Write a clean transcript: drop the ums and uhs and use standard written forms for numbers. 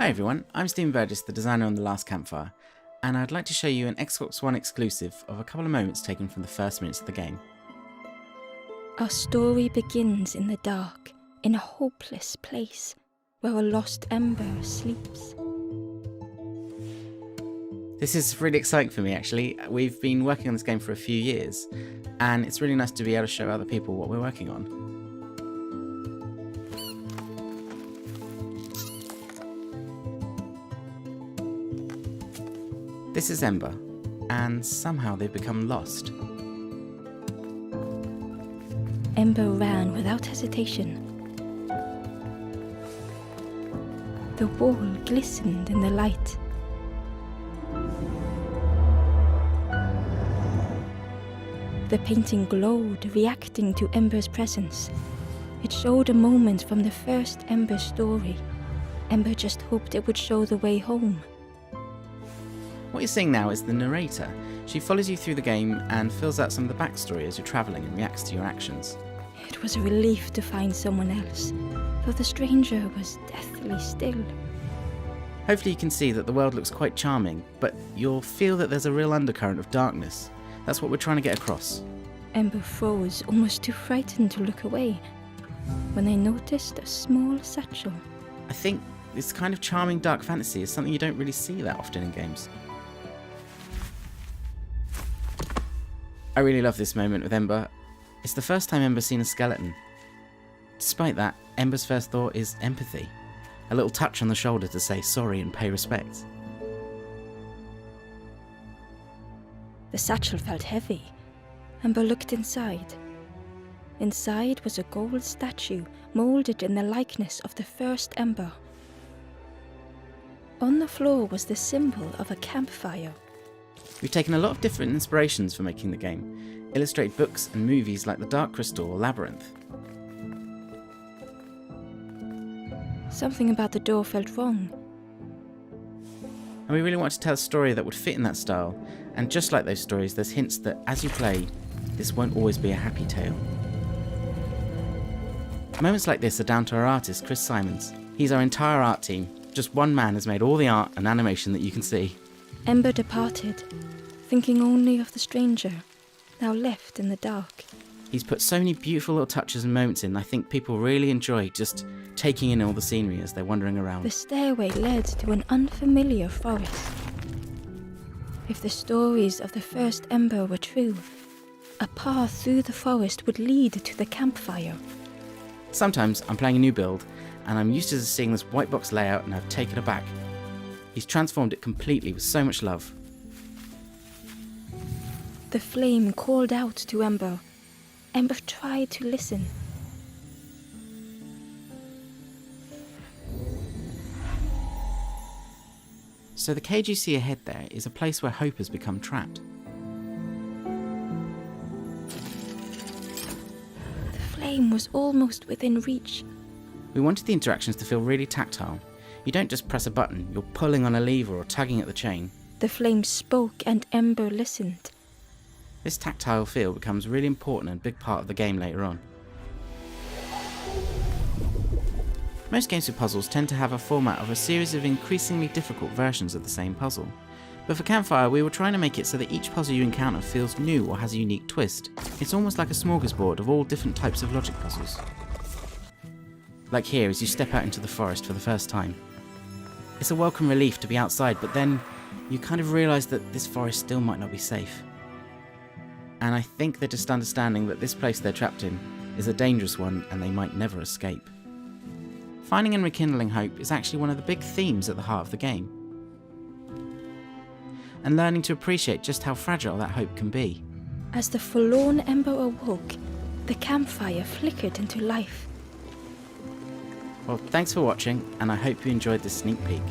Hi everyone, I'm Stephen Burgess, the designer on the Last Campfire, and I'd like to show you an Xbox One exclusive of a couple of moments taken from the first minutes of the game. Our story begins in the dark, in a hopeless place, where a lost ember sleeps. This is really exciting for me actually. We've been working on this game for a few years, and it's really nice to be able to show other people what we're working on. This is Ember, and somehow they've become lost. Ember ran without hesitation. The wall glistened in the light. The painting glowed, reacting to Ember's presence. It showed a moment from the first Ember story. Ember just hoped it would show the way home. What you're seeing now is the narrator. She follows you through the game and fills out some of the backstory as you're travelling and reacts to your actions. It was a relief to find someone else, though the stranger was deathly still. Hopefully you can see that the world looks quite charming, but you'll feel that there's a real undercurrent of darkness. That's what we're trying to get across. Ember froze, almost too frightened to look away, when they noticed a small satchel. I think this kind of charming dark fantasy is something you don't really see that often in games. I really love this moment with Ember. It's the first time Ember's seen a skeleton. Despite that, Ember's first thought is empathy. A little touch on the shoulder to say sorry and pay respect. The satchel felt heavy. Ember looked inside. Inside was a gold statue moulded in the likeness of the first Ember. On the floor was the symbol of a campfire. We've taken a lot of different inspirations for making the game, illustrated books and movies like The Dark Crystal or Labyrinth. Something about the door felt wrong. And we really wanted to tell a story that would fit in that style, and just like those stories, there's hints that as you play, this won't always be a happy tale. Moments like this are down to our artist, Chris Simons. He's our entire art team. Just one man has made all the art and animation that you can see. Ember departed, thinking only of the stranger, now left in the dark. He's put so many beautiful little touches and moments in. I think people really enjoy just taking in all the scenery as they're wandering around. The stairway led to an unfamiliar forest. If the stories of the first Ember were true, a path through the forest would lead to the campfire. Sometimes I'm playing a new build, and I'm used to seeing this white box layout and I've taken it back. He's transformed it completely with so much love. The flame called out to Ember. Ember tried to listen. So the cage you see ahead there is a place where hope has become trapped. The flame was almost within reach. We wanted the interactions to feel really tactile. You don't just press a button, you're pulling on a lever or tugging at the chain. The flame spoke and Ember listened. This tactile feel becomes really important and a big part of the game later on. Most games with puzzles tend to have a format of a series of increasingly difficult versions of the same puzzle. But for Campfire, we were trying to make it so that each puzzle you encounter feels new or has a unique twist. It's almost like a smorgasbord of all different types of logic puzzles. Like here as you step out into the forest for the first time. It's a welcome relief to be outside, but then you kind of realise that this forest still might not be safe. And I think they're just understanding that this place they're trapped in is a dangerous one and they might never escape. Finding and rekindling hope is actually one of the big themes at the heart of the game. And learning to appreciate just how fragile that hope can be. As the forlorn Ember awoke, the campfire flickered into life. Well, thanks for watching, and I hope you enjoyed this sneak peek.